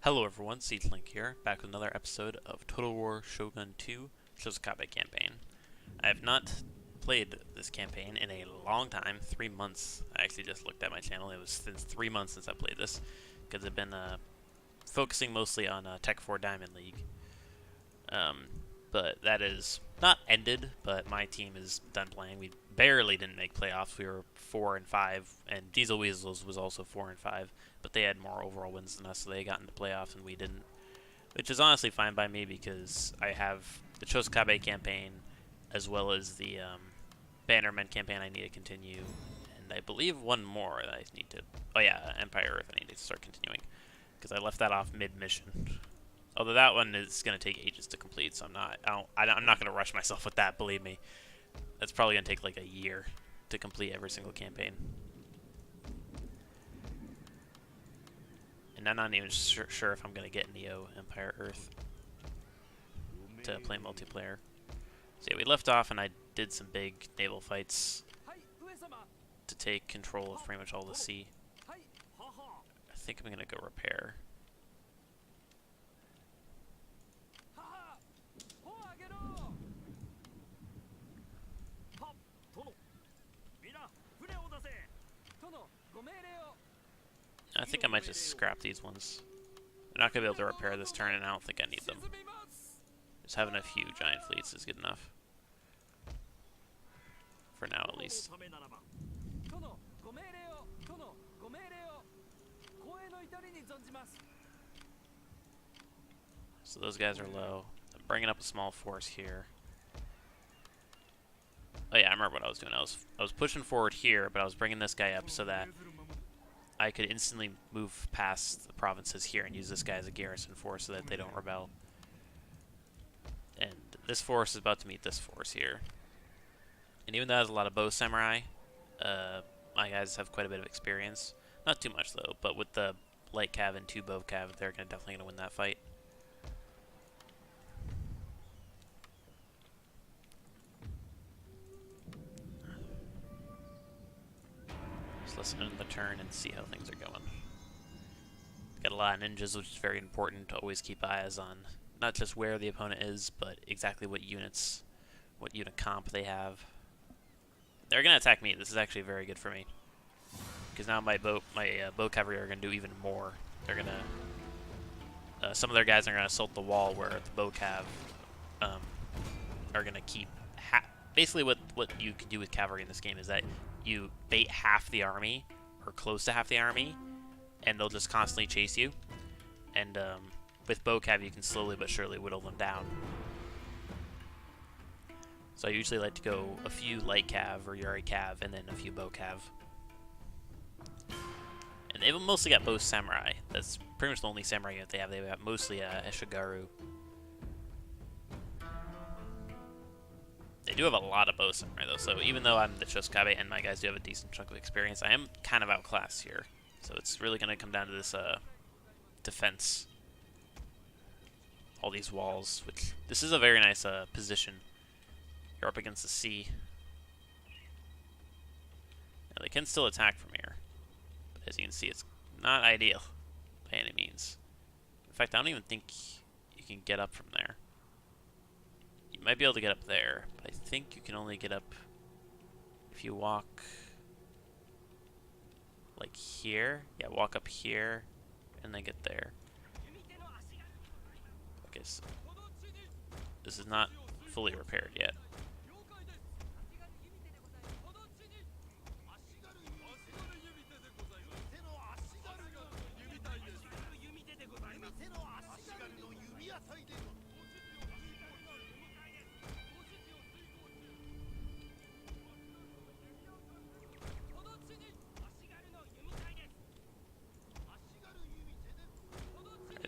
Hello everyone, Link here, back with another episode of Total War Shogun 2 Chosokabe campaign. I have not played this campaign in a long time, 3 months. I actually just looked at my channel. It was since 3 months since I played this, because I've been focusing mostly on Tech 4 Diamond League. But that is not ended, but my team is done playing. We barely didn't make playoffs. We were 4 and 5, and Diesel Weasels was also 4 and 5, but they had more overall wins than us, so they got into playoffs and we didn't. Which is honestly fine by me because I have the Chosokabe campaign as well as the Bannermen campaign I need to continue, and I believe one more that I need to. Oh yeah, Empire Earth I need to start continuing because I left that off mid-mission. Although that one is going to take ages to complete, so I'm not going to rush myself with that, believe me. That's probably going to take like a year to complete every single campaign. And I'm not even sure if I'm going to get Neo Empire Earth to play multiplayer. So yeah, we left off and I did some big naval fights to take control of pretty much all the sea. I think I'm going to go repair. I think I might just scrap these ones. I'm not going to be able to repair this turn, and I don't think I need them. Just having a few giant fleets is good enough. For now, at least. So those guys are low. I'm bringing up a small force here. Oh yeah, I remember what I was doing. I was pushing forward here, but I was bringing this guy up so that I could instantly move past the provinces here and use this guy as a garrison force so that they don't rebel. And this force is about to meet this force here. And even though there's a lot of bow samurai, my guys have quite a bit of experience. Not too much though, but with the light cav and 2 bow cav, they're definitely going to win that fight. Listen to the turn and see how things are going. Got a lot of ninjas, which is very important to always keep eyes on. Not just where the opponent is, but exactly what units, what unit comp they have. They're gonna attack me. This is actually very good for me, because now my bow cavalry are gonna do even more. They're gonna some of their guys are gonna assault the wall, where the bow cav are gonna keep. Basically, what you can do with cavalry in this game is that you bait half the army, or close to half the army, and they'll just constantly chase you. And with bow cav, you can slowly but surely whittle them down. So I usually like to go a few light cav or Yuri cav, and then a few bow cav. And they've mostly got bow samurai. That's pretty much the only samurai unit they have. They've got mostly Eshigaru. They do have a lot of bow samurai though, so even though I'm the Chosokabe and my guys do have a decent chunk of experience, I am kind of outclassed here. So it's really going to come down to this defense. All these walls, which this is a very nice position. You're up against the sea. Now they can still attack from here, but as you can see, it's not ideal by any means. In fact, I don't even think you can get up from there. You might be able to get up there, but I think you can only get up if you walk like here. Yeah, walk up here and then get there. Okay, so this is not fully repaired yet.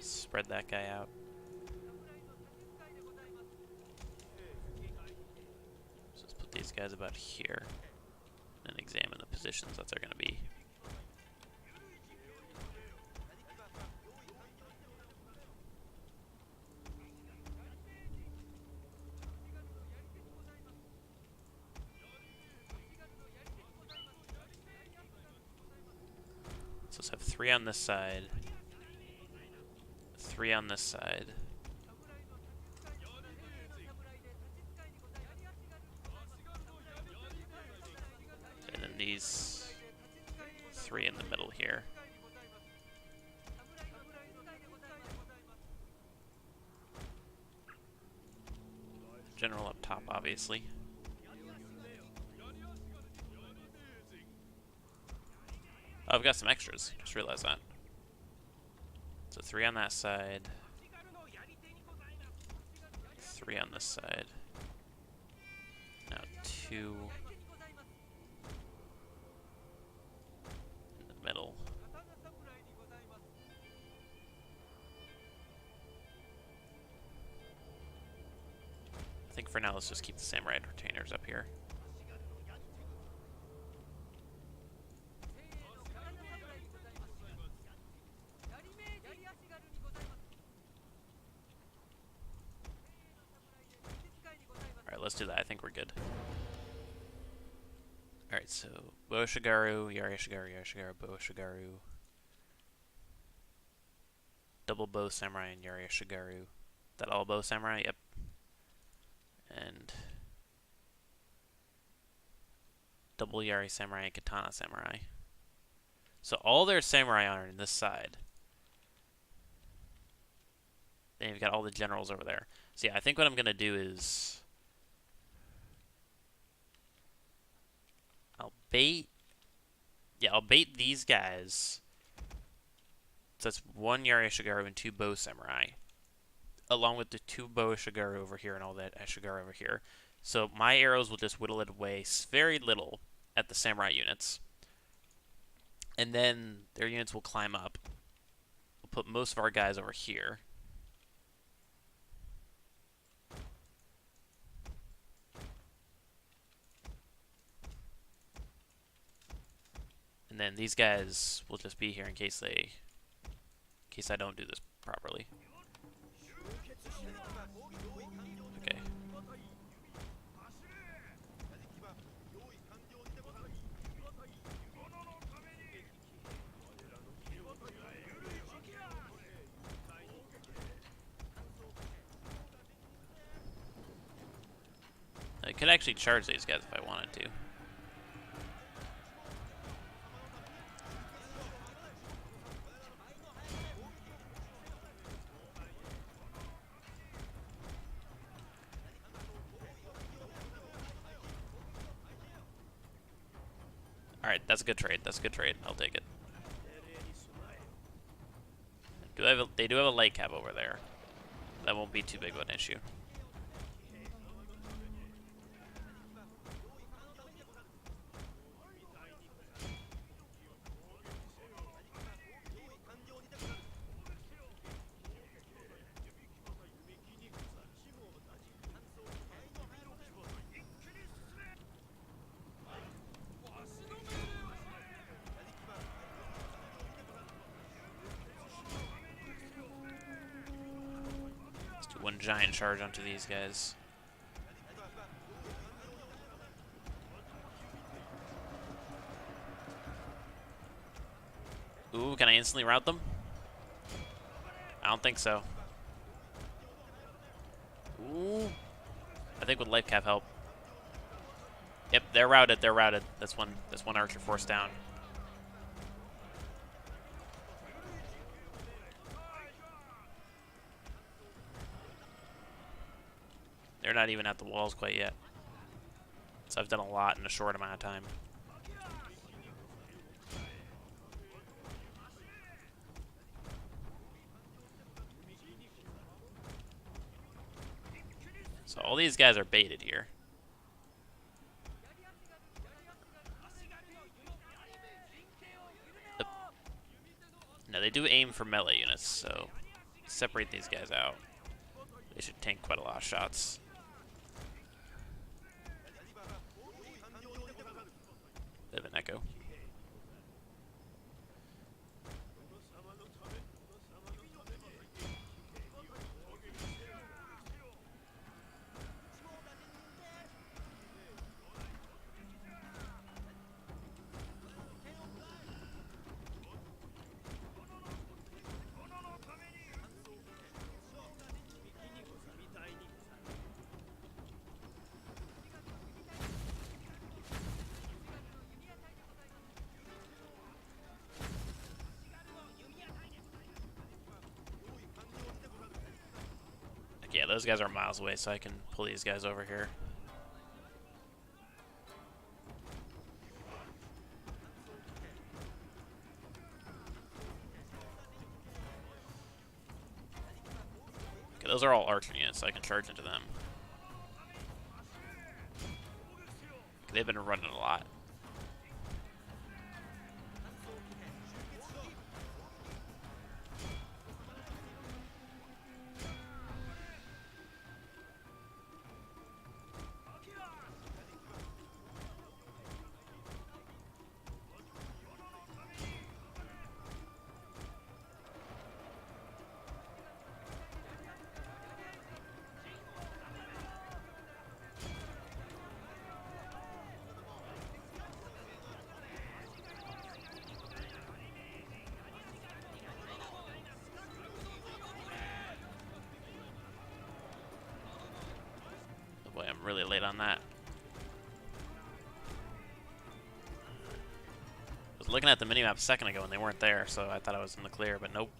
Spread that guy out. So let's put these guys about here and examine the positions that they're going to be. So let's have 3 on this side, 3 on this side. And then these 3 in the middle here. General up top, obviously. Oh, I've got some extras. Just realized that. So 3 on that side. 3 on this side. Now 2 in the middle. I think for now let's just keep the samurai retainers up here. Alright, let's do that. I think we're good. Alright, so Boa Shigaru, Yari Shigaru, Yari Shigaru, Boa Shigaru. Double Bow Samurai and Yari Shigaru. That all Bow Samurai? Yep. And double Yari Samurai and Katana Samurai. So all their samurai are on this side. Then you've got all the generals over there. So yeah, I think what I'm going to do is I'll bait these guys. So that's 1 Yari Shigaru and 2 Bow Samurai. Along with the 2 Boa Shigaru over here and all that Shigaru over here. So my arrows will just whittle it away very little at the samurai units. And then their units will climb up. We'll put most of our guys over here. And then these guys will just be here in case I don't do this properly. Okay. I could actually charge these guys if I wanted to. Alright, that's a good trade. That's a good trade. I'll take it. They do have a light cab over there. That won't be too big of an issue. One giant charge onto these guys. Ooh, can I instantly rout them? I don't think so. Ooh. I think with life cap help. Yep, they're routed, they're routed. That's one archer force down. They're not even at the walls quite yet. So I've done a lot in a short amount of time. So all these guys are baited here. No, they do aim for melee units, so separate these guys out. They should tank quite a lot of shots. Bit of an echo. Those guys are miles away, so I can pull these guys over here. Okay, those are all archer units, so I can charge into them. They've been running a lot. Boy, I'm really late on that. I was looking at the minimap a second ago and they weren't there, so I thought I was in the clear, but nope.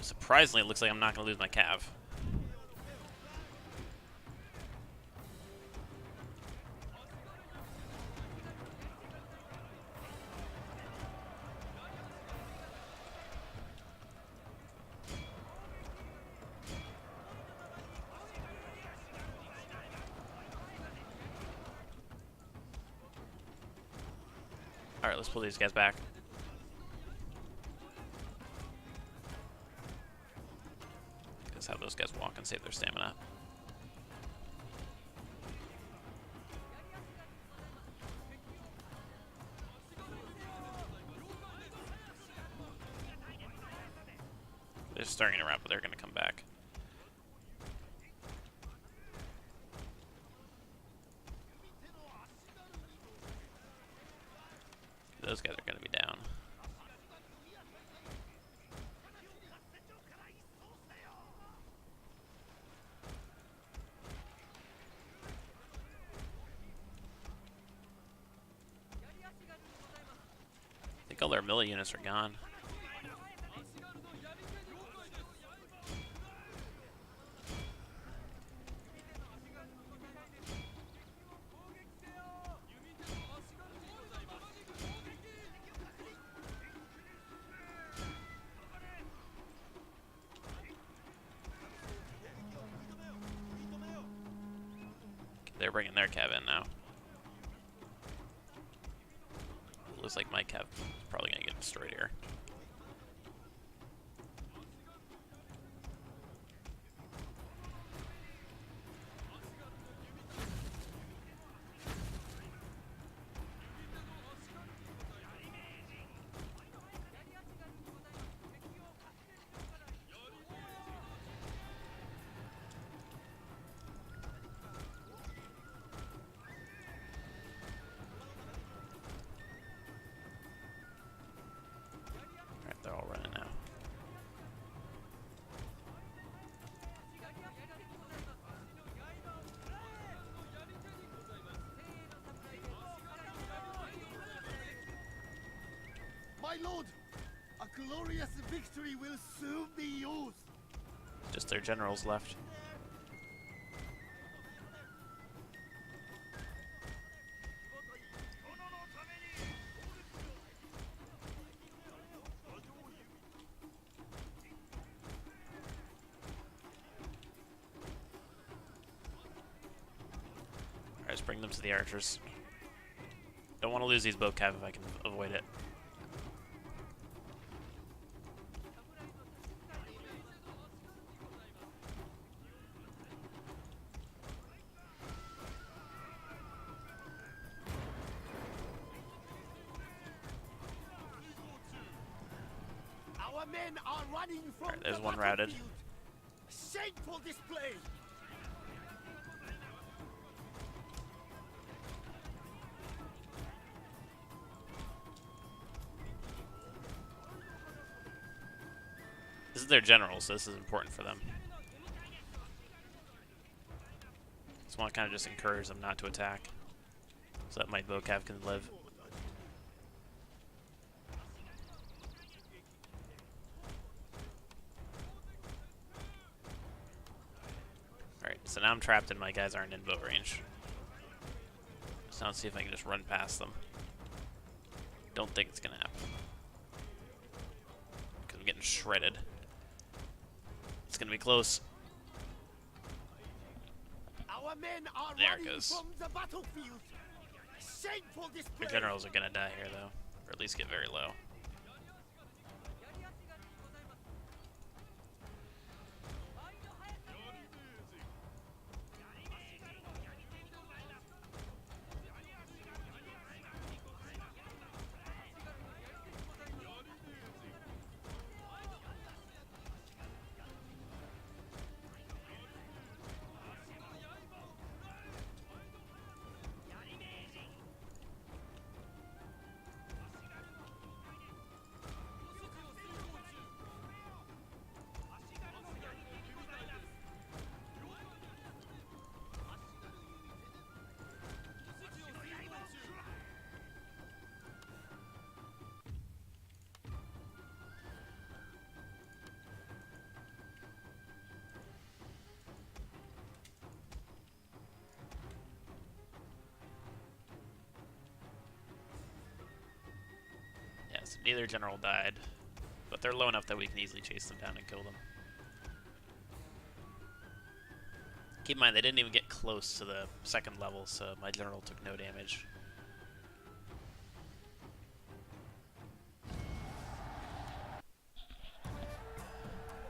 Surprisingly, it looks like I'm not going to lose my cav. Alright, let's pull these guys back. Let's have those guys walk and save their stamina. They're starting around, but they're going to come back. Those guys are going to be down. I think all their melee units are gone. They're bringing their cav in now. Looks like my cav is probably going to get destroyed here. They're all running now. My lord, a glorious victory will soon be yours. Just their generals left. Alright, let's bring them to the archers. Don't want to lose these bow cav if I can avoid it. Our men are running from Alright, there's the one routed. battlefield. Shameful display. This is their general, so this is important for them. Just want to kind of just encourage them not to attack, so that my bow cav can live. So now I'm trapped and my guys aren't in boat range. So let's see if I can just run past them. Don't think it's gonna happen. Because I'm getting shredded. It's gonna be close. Our men are There it running goes. from the battlefield. Shameful Your display. generals are gonna die here though. Or at least get very low. Yeah, so neither general died. But they're low enough that we can easily chase them down and kill them. Keep in mind, they didn't even get close to the second level, so my general took no damage.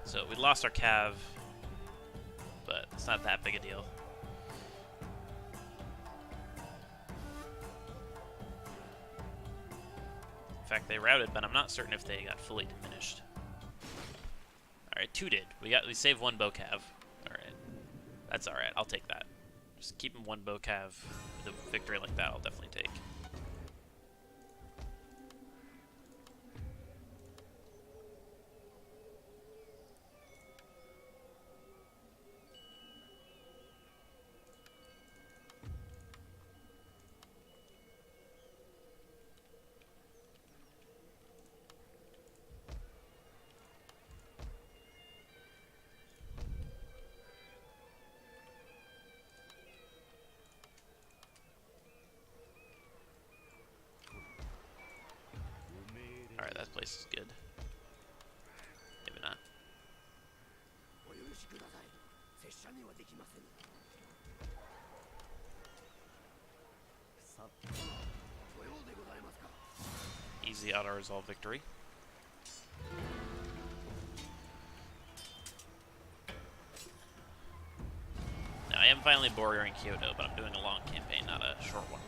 So we lost our cav, but it's not that big a deal. In fact, they routed, but I'm not certain if they got fully diminished. Alright, 2 did. We saved 1 bow cav. Alright. That's alright, I'll take that. Just keeping 1 bow cav with a victory like that, I'll definitely take. Alright, that place is good. Maybe not. Easy auto-resolve victory. Now, I am finally bordering Kyoto, but I'm doing a long campaign, not a short one.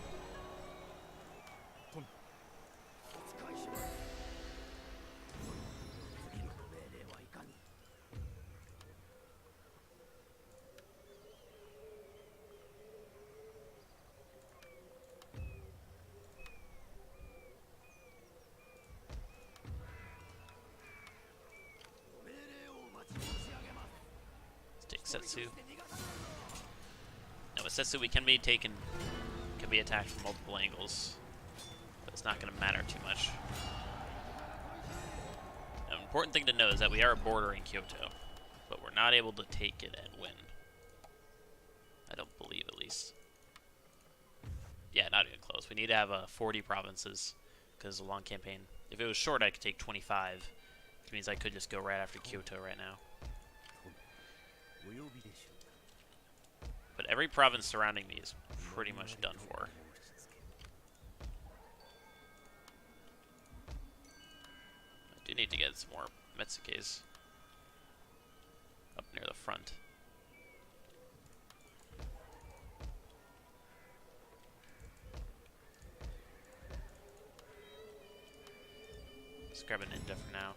Setsu. Now with Setsu we can be attacked from multiple angles, but it's not going to matter too much. Now, an important thing to know is that we are bordering Kyoto, but we're not able to take it and win. I don't believe, at least. Yeah, not even close. We need to have 40 provinces, because a long campaign. If it was short, I could take 25, which means I could just go right after Kyoto right now. But every province surrounding me is pretty much done for. I do need to get some more Metsukes up near the front. Let's grab an ninja for now.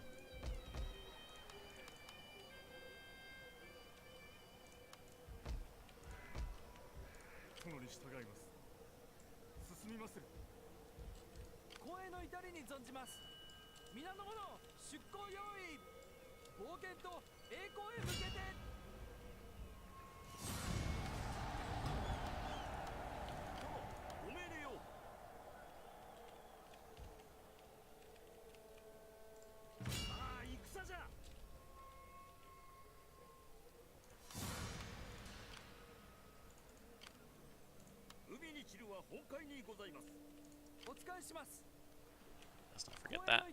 Let's not forget that.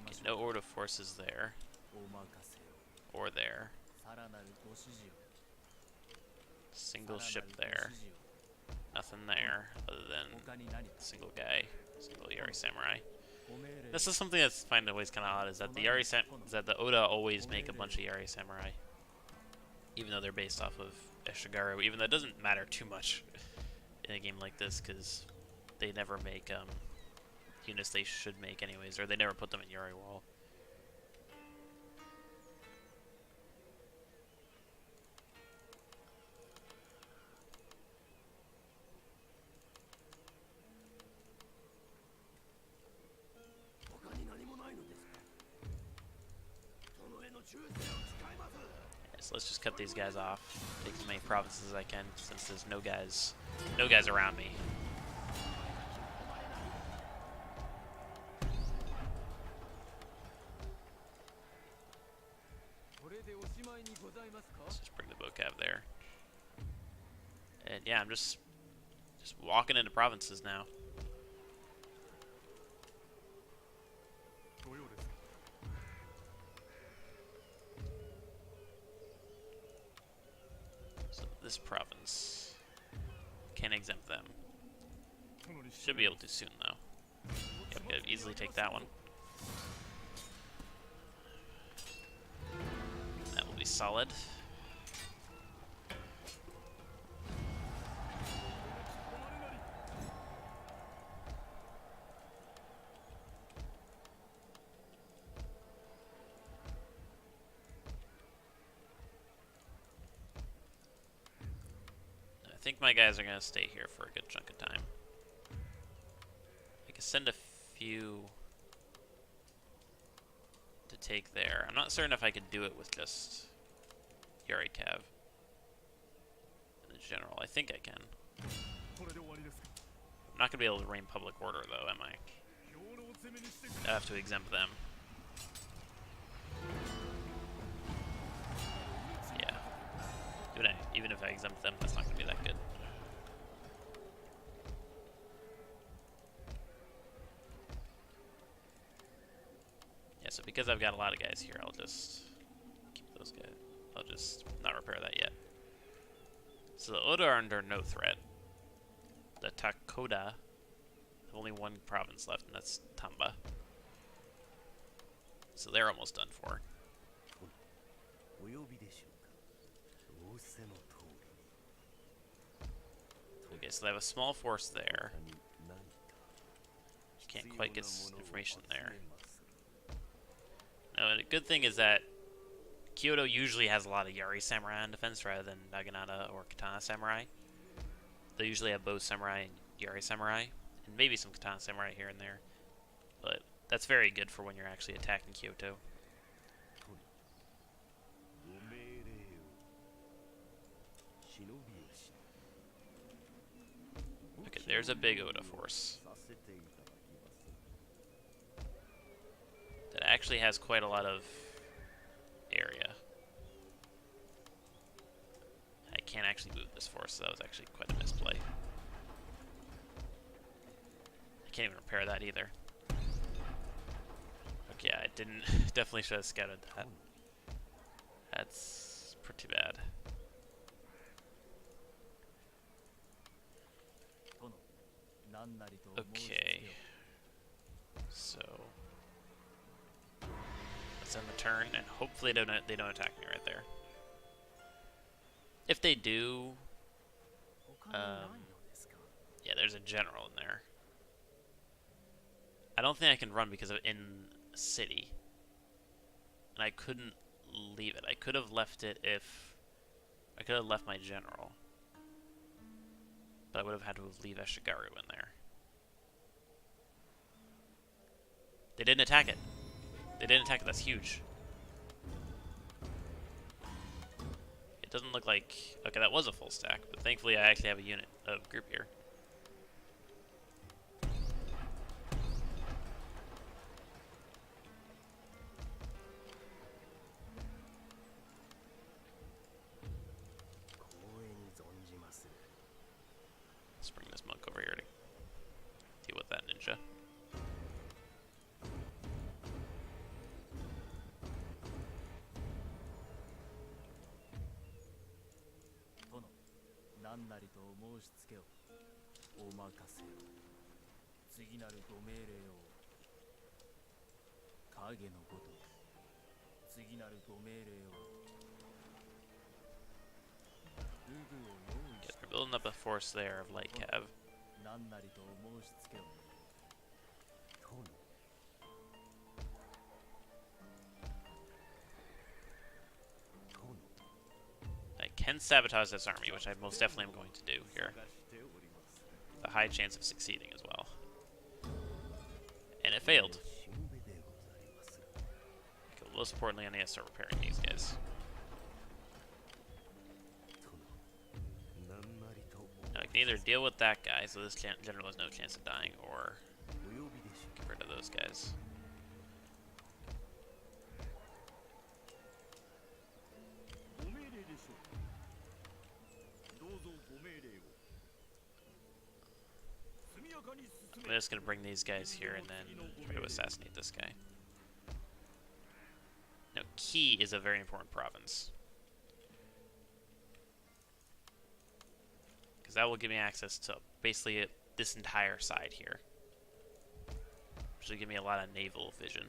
Okay, no order forces there. Or there. Single ship there. Nothing there other than single guy, single Yari samurai. This is something that's I find always kind of odd, is that the Oda always make a bunch of Yari samurai, even though they're based off of Eshigaru. Even though it doesn't matter too much in a game like this, because they never make units they should make anyways, or they never put them in Yari Wall. So let's just cut these guys off, take as many provinces as I can, since there's no guys around me. Let's just bring the vocab there. And yeah, I'm just walking into provinces now. So this province can exempt them. Should be able to soon though. Yep, could easily take that one. That will be solid. I think my guys are going to stay here for a good chunk of time. I can send a few to take there. I'm not certain if I could do it with just Yari Cav in the general. I think I can. I'm not going to be able to reign public order though, am I? I have to exempt them. Yeah. Even if I exempt them, that's not going to be that good. Yeah, so because I've got a lot of guys here, I'll just keep those guys. I'll just not repair that yet. So the Oda are under no threat. The Takoda have only one province left, and that's Tamba. So they're almost done for. Okay, so they have a small force there. Can't quite get information there. No, and a good thing is that Kyoto usually has a lot of Yari samurai on defense rather than Naginata or Katana samurai. They usually have both samurai and Yari samurai, and maybe some Katana samurai here and there. But that's very good for when you're actually attacking Kyoto. Okay, there's a big Oda force that actually has quite a lot of area. I can't actually move this force, so that was actually quite a misplay. I can't even repair that either. Okay, I didn't. Definitely should have scouted that. That's pretty bad. Okay. So let's end the turn, and hopefully they don't attack me right there. If they do, yeah, there's a general in there. I don't think I can run because of in a city, and I couldn't leave it. I could have left it if I could have left my general, but I would have had to leave Eshigaru in there. They didn't attack it. They didn't attack it. That's huge. It doesn't look like... Okay, that was a full stack, but thankfully I actually have a unit of group here. ninja. Yes, we're building up a force there of light cav. I can sabotage this army, which I most definitely am going to do here. A high chance of succeeding as well. And it failed. Okay, most importantly, I need to start repairing these guys. Now, I can either deal with that guy, so this general has no chance of dying, or get rid of those guys. I'm just going to bring these guys here and then try to assassinate this guy. Now, Key is a very important province, because that will give me access to basically this entire side here, which will give me a lot of naval vision.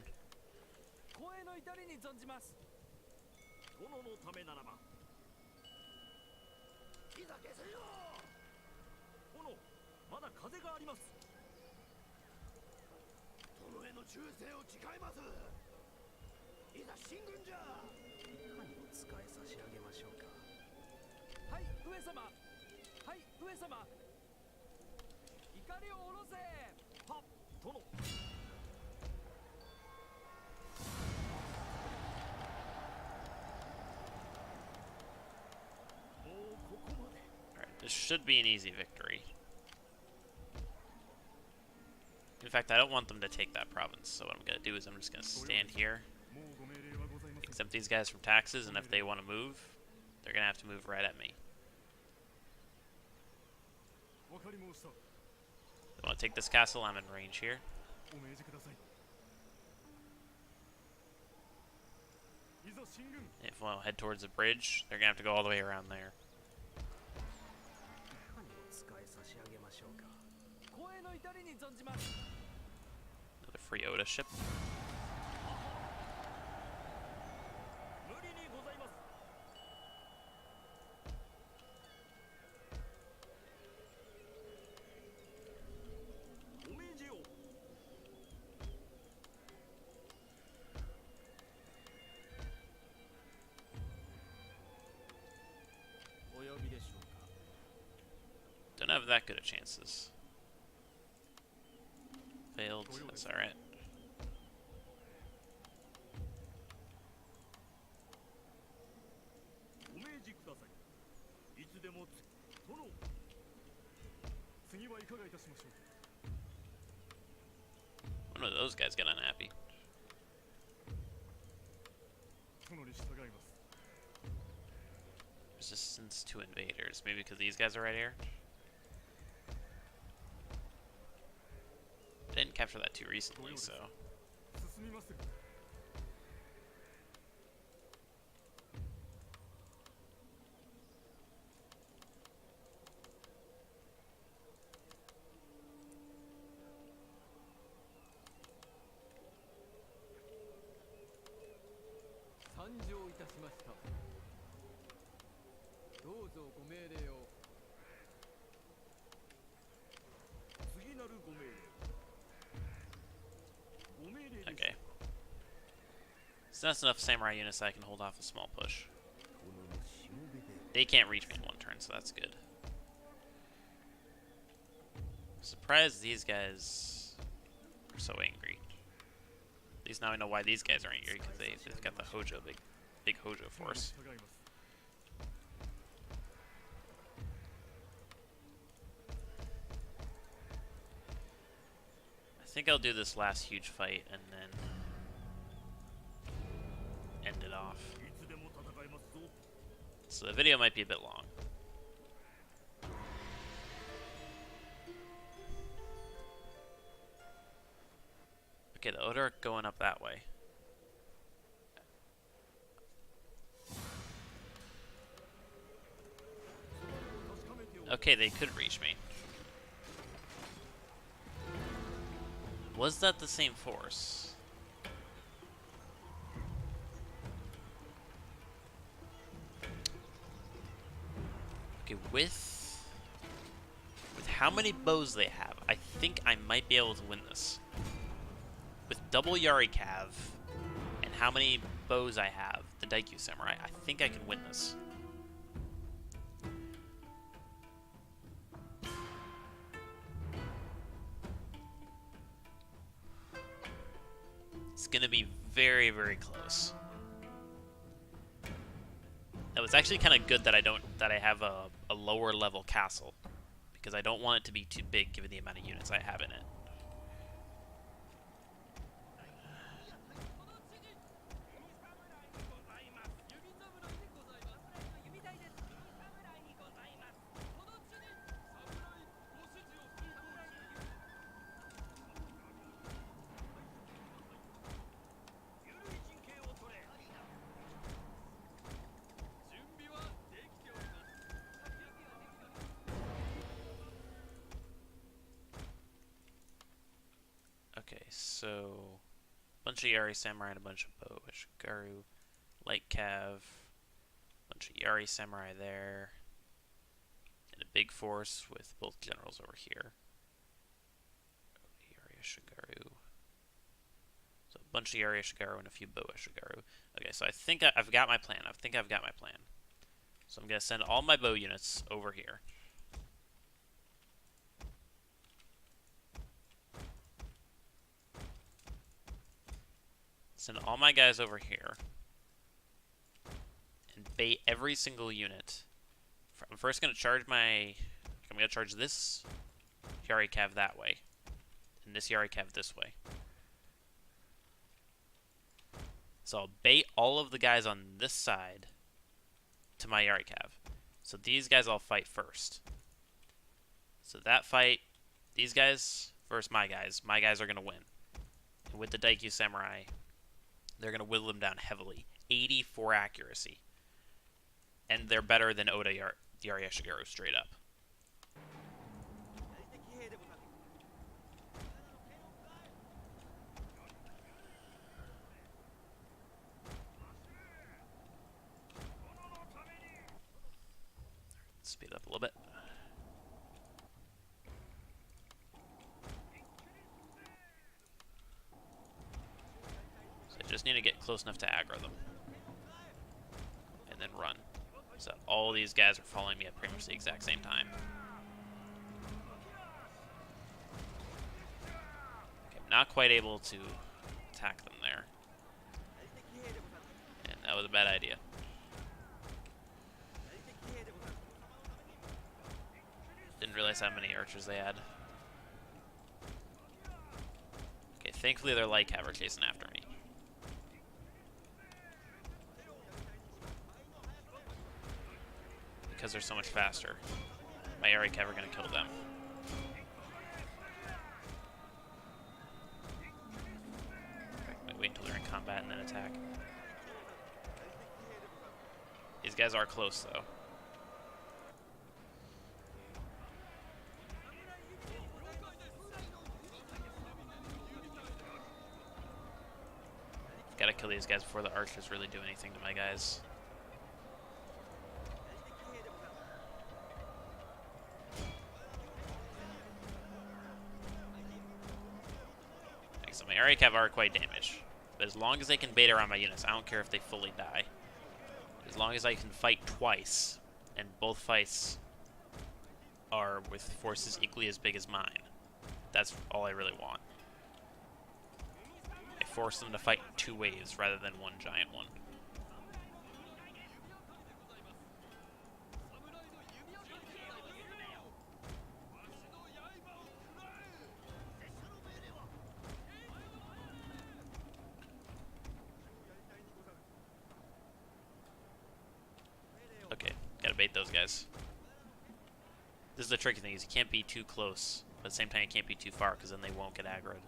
Alright, this should be an easy victory. In fact, I don't want them to take that province, so what I'm going to do is I'm just going to stand here, exempt these guys from taxes, and if they want to move, they're going to have to move right at me. They want to take this castle, I'm in range here. If they want to head towards the bridge, they're going to have to go all the way around there. Another free Oda ship. Don't have that good of chances. Failed. That's alright. One of those guys got unhappy. Resistance to invaders. Maybe because these guys are right here? I didn't capture that too recently, so... Okay. So that's enough samurai units that I can hold off a small push. They can't reach me in one turn, so that's good. I'm surprised these guys are so angry. At least now I know why these guys are angry, because they've got the Hojo, big Hojo force. I think I'll do this last huge fight and then end it off. So the video might be a bit long. Okay, the Oda are going up that way. Okay, they could reach me. Was that the same force? Okay, with how many bows they have, I think I might be able to win this. With double Yari Cav and how many bows I have, the Daikyu Samurai, I think I can win this. It's gonna be very, very close. It was actually kind of good that I have a lower level castle, because I don't want it to be too big given the amount of units I have in it. Okay, so a bunch of Yari Samurai and a bunch of Bow Ashigaru, Light Cav, bunch of Yari Samurai there, and a big force with both generals over here. Yari Ashigaru. So a bunch of Yari Ashigaru and a few Bow Ashigaru. Okay, so I think I've got my plan. So I'm going to send all my bow units over here. Send all my guys over here. And bait every single unit. I'm first going to charge I'm going to charge this Yari Cav that way. And this Yari Cav this way. So I'll bait all of the guys on this side to my Yari Cav. So these guys I'll fight first. So that fight, these guys versus my guys are going to win. And with the Daikyu Samurai, they're going to whittle them down heavily. 84 accuracy. And they're better than Oda Yari Ashigaru straight up. Speed up a little bit. So I just need to get close enough to aggro them. And then run. So all these guys are following me at pretty much the exact same time. Okay, I'm not quite able to attack them there. And that was a bad idea. Didn't realize how many archers they had. Okay, thankfully their light cav are chasing after me. Because they're so much faster. My Yari cav are going to kill them. Wait until they're in combat and then attack. These guys are close though. Gotta kill these guys before the archers really do anything to my guys. Okay, so my Yari Cav are quite damaged. But as long as they can bait around my units, I don't care if they fully die. As long as I can fight twice, and both fights are with forces equally as big as mine, that's all I really want. I force them to fight in two waves rather than one giant one. Okay, gotta bait those guys. This is the tricky thing, is you can't be too close, but at the same time you can't be too far, because then they won't get aggroed.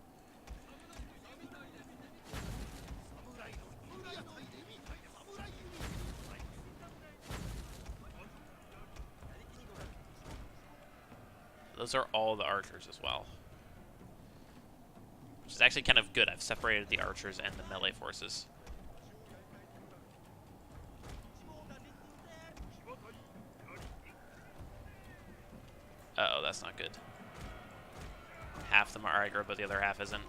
Those are all the archers as well. Which is actually kind of good. I've separated the archers and the melee forces. Uh-oh, that's not good. Half of them are aggro, but the other half isn't.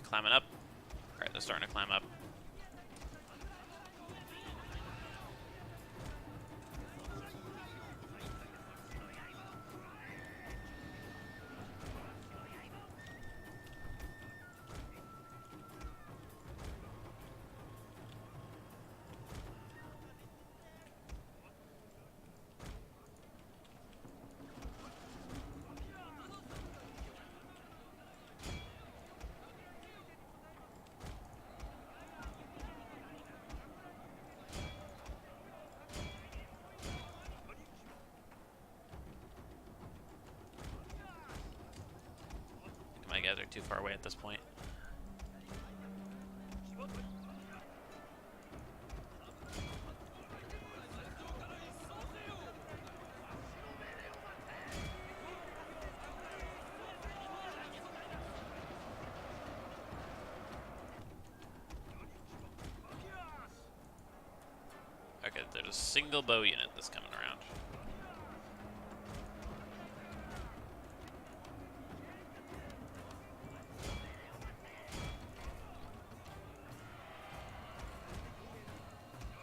Climbing up. Alright, they're starting to climb up. My guys are too far away at this point. Okay, there's a single bow unit that's coming around.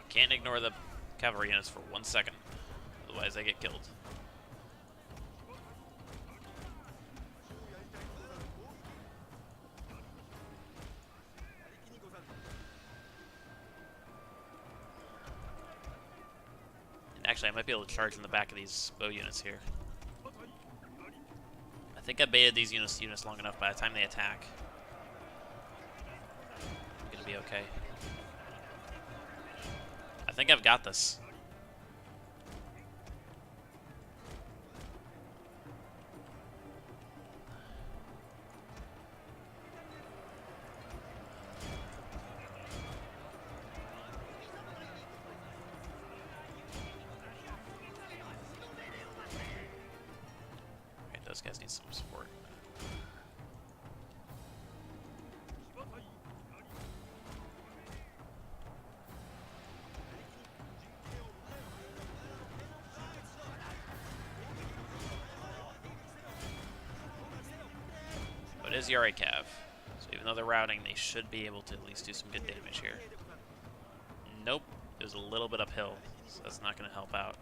Can't ignore the cavalry units for 1 second, otherwise they get killed. And actually, I might be able to charge in the back of these bow units here. I think I baited these units long enough. By the time they attack, I'm gonna be okay. I think I've got this. Okay, those guys need some support. It is Yari Cav, so even though they're routing, they should be able to at least do some good damage here. Nope, it was a little bit uphill, so that's not going to help out.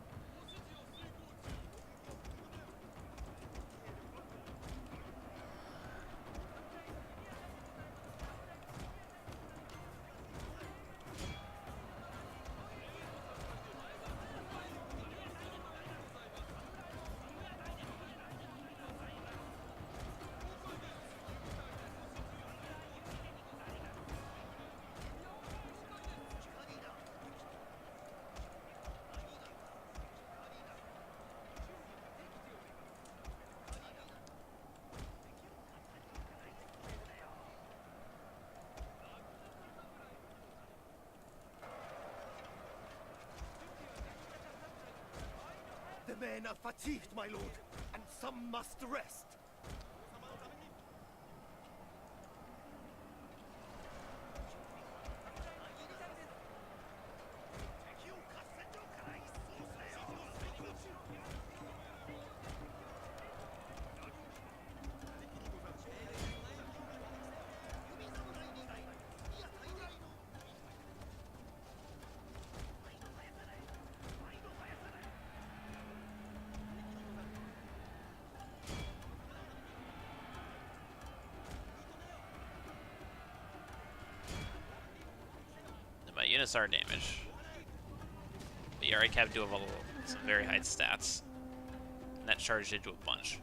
The men are fatigued, my lord, and some must rest. My units are damaged. But Yari Cav do have a some very high stats. And that charged into a bunch.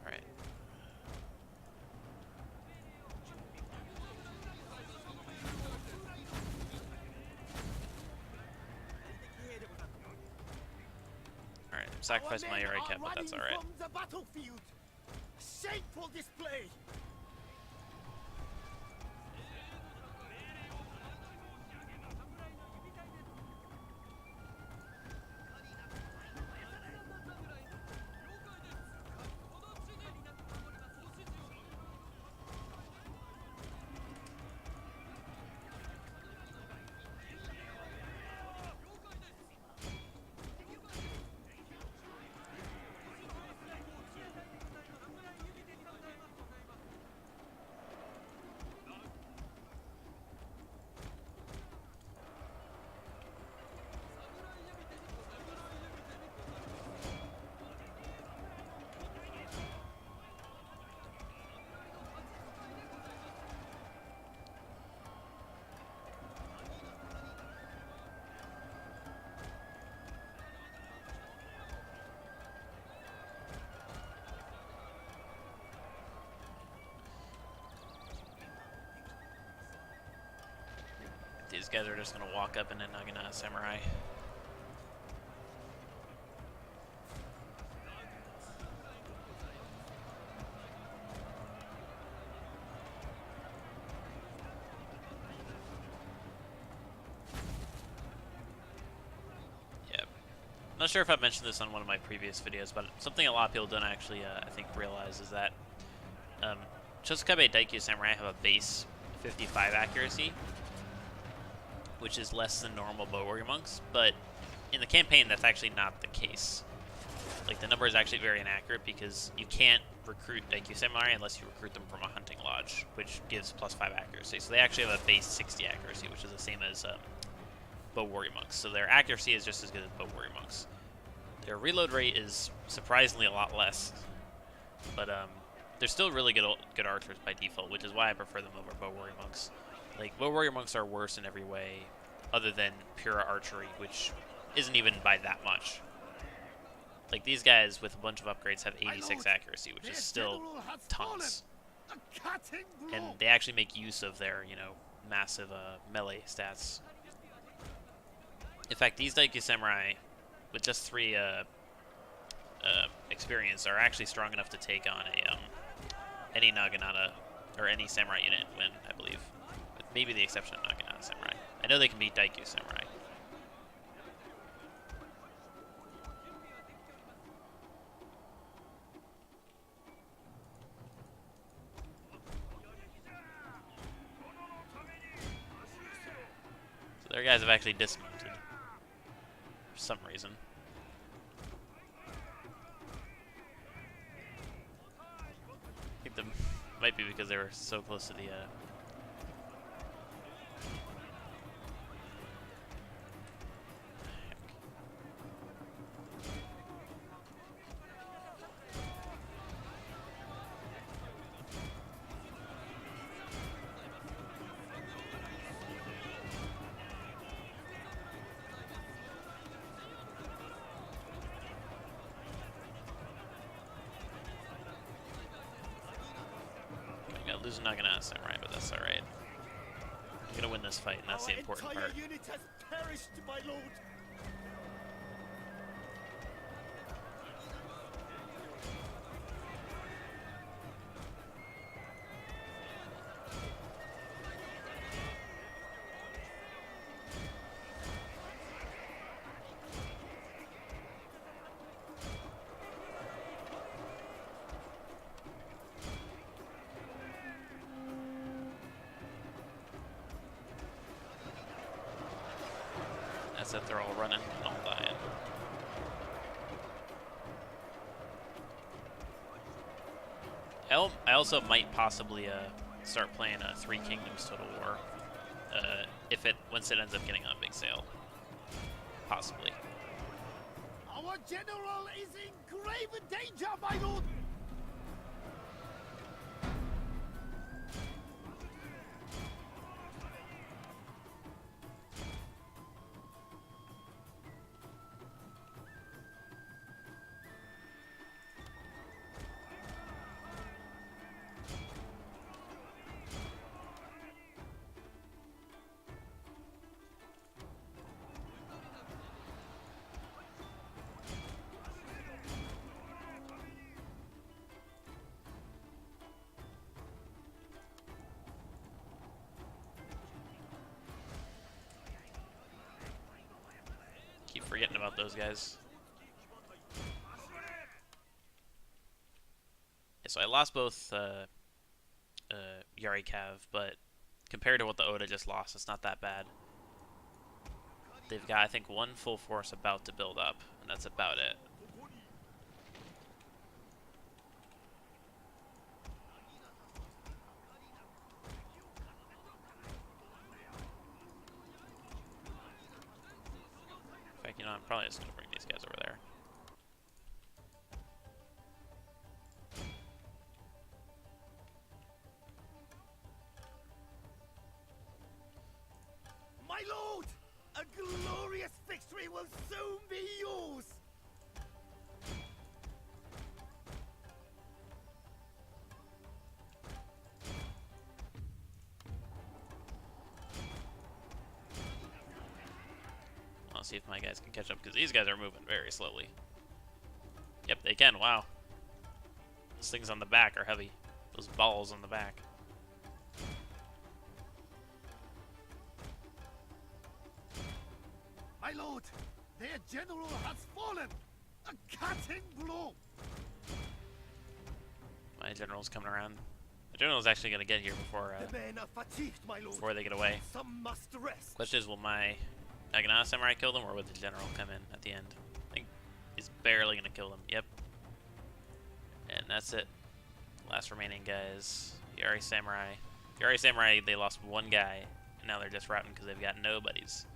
Alright. Alright, I'm sacrificing my Uri cap, but that's alright. From the battlefield. Shameful display. These guys are just gonna walk up into Nagana Samurai. Yep. I'm not sure if I've mentioned this on one of my previous videos, but something a lot of people don't actually, I think, realize is that Chosokabe Daikyu Samurai have a base 55 accuracy, which is less than normal bow warrior monks, but in the campaign that's actually not the case. Like, the number is actually very inaccurate because you can't recruit Daikyu Samurai unless you recruit them from a hunting lodge, which gives +5 accuracy. So they actually have a base 60 accuracy, which is the same as bow warrior monks. So their accuracy is just as good as bow warrior monks. Their reload rate is surprisingly a lot less, but they're still really good archers by default, which is why I prefer them over bow warrior monks. Like, bow warrior monks are worse in every way other than pure archery, which isn't even by that much. Like, these guys with a bunch of upgrades have 86 accuracy, which is still tons. And they actually make use of their, you know, massive melee stats. In fact, these Daikyu Samurai, with just 3 experience, are actually strong enough to take on any Naginata, or any Samurai unit win, I believe. With maybe the exception of Naginata Samurai. I know they can beat Daikyu Samurai. So their guys have actually dismounted for some reason. I think that might be because they were so close to the losing Naginata Samurai, but that's alright. I'm gonna win this fight, and that's the important part. Our entire unit has perished, my lord. That's if they're all running and all dying. I also might possibly start playing 3 Kingdoms Total War once it ends up getting on big sale. Possibly. Our Our general is in grave danger, my lord! Keep forgetting about those guys. Yeah, so I lost both Yari Cav, but compared to what the Oda just lost, it's not that bad. They've got, I think, one full force about to build up, and that's about it. In fact, you know, I'm probably just going to bring these guys over there. My lord! A glorious victory will soon be yours! I'll see if my guys can catch up, because these guys are moving very slowly. Yep, they can. Wow. Those things on the back are heavy. Those balls on the back. My lord, their general has fallen! A cutting blow! My general's coming around. The general's actually going to get here before The men are fatigued, my lord. before they get away. Some must rest. Question is, will my Naginata Samurai kill them, or will the general come in at the end? I think he's barely going to kill them. Yep. And that's it. Last remaining guys. Yari Samurai. Yari Samurai, they lost one guy, and now they're just routing because they've got nobodies.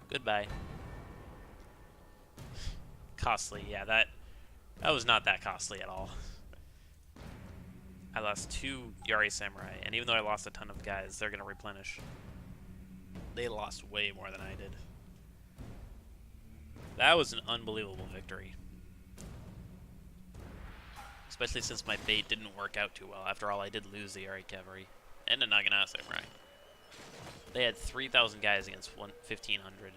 Goodbye. Costly, yeah, that was not that costly at all. I lost 2 Yari Samurai, and even though I lost a ton of guys, they're gonna replenish. They lost way more than I did. That was an unbelievable victory. Especially since my bait didn't work out too well. After all, I did lose the Yari Cavalry and the Naginata Samurai. They had 3,000 guys against 1,500.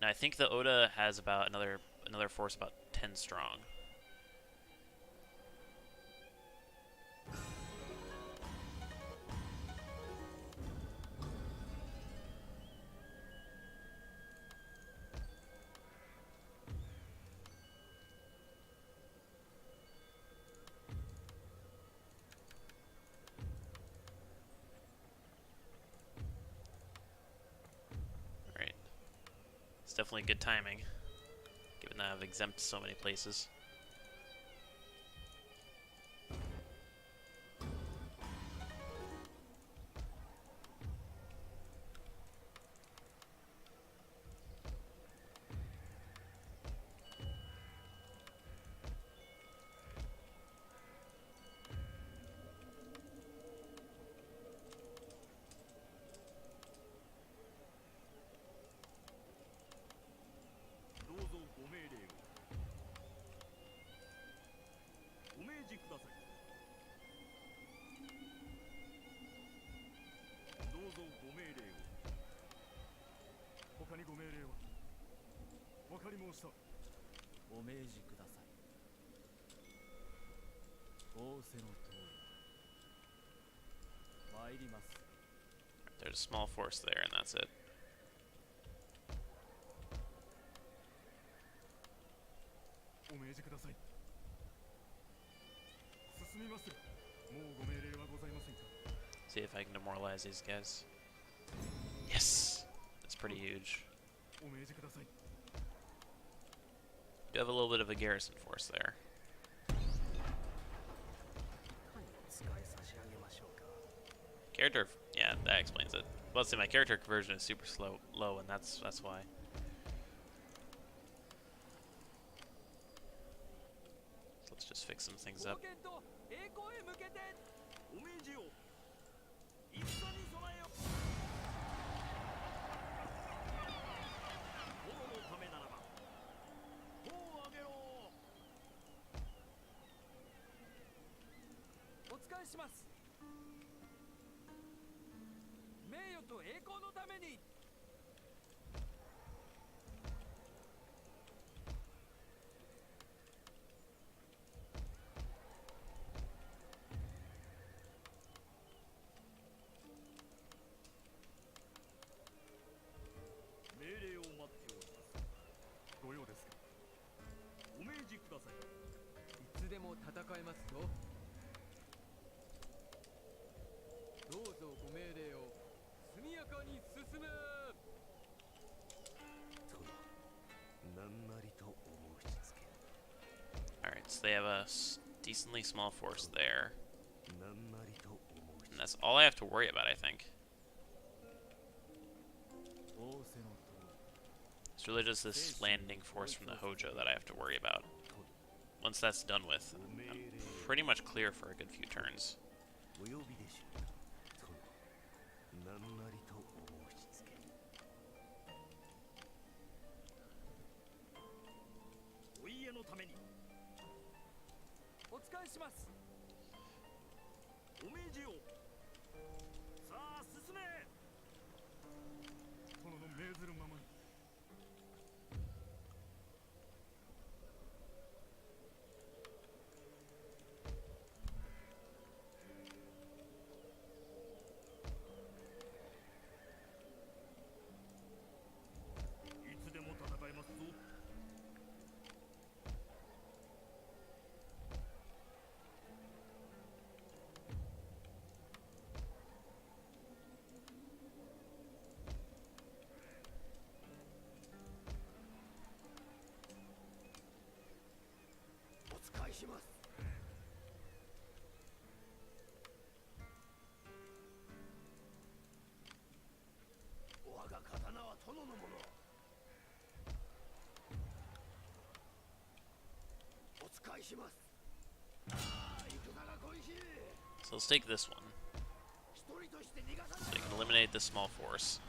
Now I think the Oda has about another force about 10 strong. It's definitely good timing, given that I've exempt so many places. There's a small force there, and that's it. See if I can demoralize these guys. Yes! That's pretty huge. Do have a little bit of a garrison force there. character, yeah, that explains it. Well, see, my character conversion is super low, and that's why. So let's just fix some things up. Alright, so they have a decently small force there. And that's all I have to worry about, I think. It's really just this landing force from the Hojo that I have to worry about. Once that's done with, I'm pretty much clear for a good few turns. So let's take this one. So you can eliminate this small force.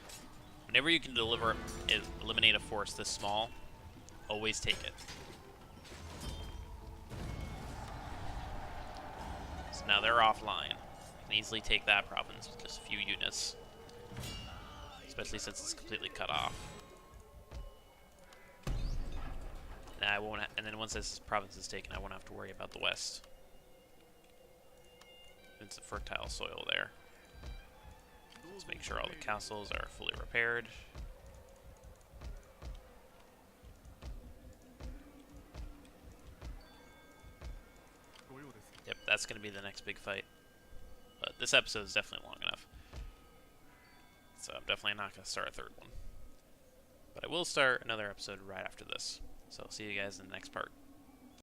Whenever you can eliminate a force this small, always take it. So now they're offline. You can easily take that province with just a few units. Especially since it's completely cut off. And then once this province is taken, I won't have to worry about the west. It's a fertile soil there. Let's make sure all the castles are fully repaired. Yep, that's going to be the next big fight. But this episode is definitely long enough. So I'm definitely not going to start a third one. But I will start another episode right after this. So I'll see you guys in the next part.